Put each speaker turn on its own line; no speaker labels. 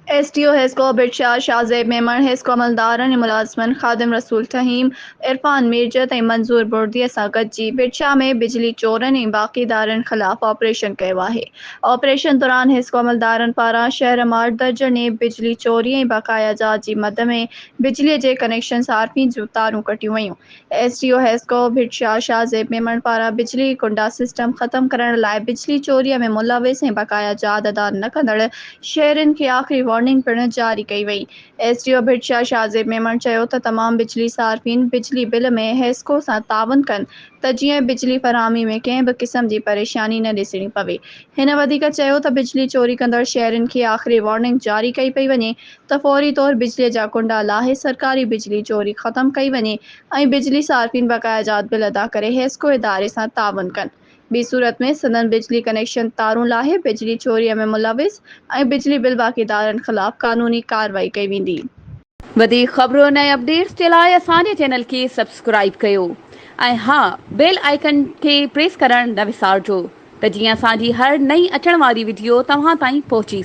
SDO HESCO बिरशाह Shahzeb Memon HESCO अमलदारन मुलाजमन खादिम रसूल तहीम इरफान मीरजत ऐं मंजूर बुर्दीअ सां गॾिजी बिरशाह में बिजली चोरनि ऐं बाक़ीदारनि ख़िलाफ़ ऑपरेशन कयो आहे। ऑपरेशन दौरान हेस्को अमलदारनि पारां शहर मां दर्जने बिजली चोरी ऐं बकाया जात जी मद में बिजलीअ जे कनेक्शन सार्फिन जूं तारूं कटियूं वयूं। SDO हेस्को बिरशाह शाहजेब मेमण पारां बिजली कुंडा सिस्टम ख़त्म करण लाइ बिजली चोरीअ में मुलविस ऐं बकाया जात अदा न कंदड़ शहरिन खे आख़िरी वार्निंग पिणु जारी कई वई। SDO बिरशाह शाहजेब मेमण चयो त तमाम बिजली सार्फिन बिजली बिल में हेस्को सां ताउन कनि त जीअं बिजली फरहामी में कंहिं बि क़िस्म जी परेशानी न ॾिसणी पवे। हिन वधीक चयो त बिजली चोरी कंदड़ शहरिन खे आख़िरी वार्निंग जारी कई पई वञे त फौरी तौर बिजलीअ जा कुंडा लाहे सरकारी बिजली चोरी ख़त्म कई वञे ऐं बिजली सार्फिन बकाया जात बिल अदा करे हेस्को इदारे सां ताउन कनि। ॿी सूरत में सदन बिजली कनेक्शन तारूं लाहे बिजली चोरीअ में मुलविस ऐं बिजली बिल बाक़ीदारनि ख़िलाफ़ कानूनी कार्रवाई कई वेंदी।
वधीक ख़बरुनि ऐं अपडेट्स जे लाइ असांजे चैनल खे सब्सक्राइब कयो ऐं हा बेल आइकन खे प्रेस करणु न विसारिजो त जीअं असांजी हर नई अचण वारी वीडियो तव्हां ताईं पहुची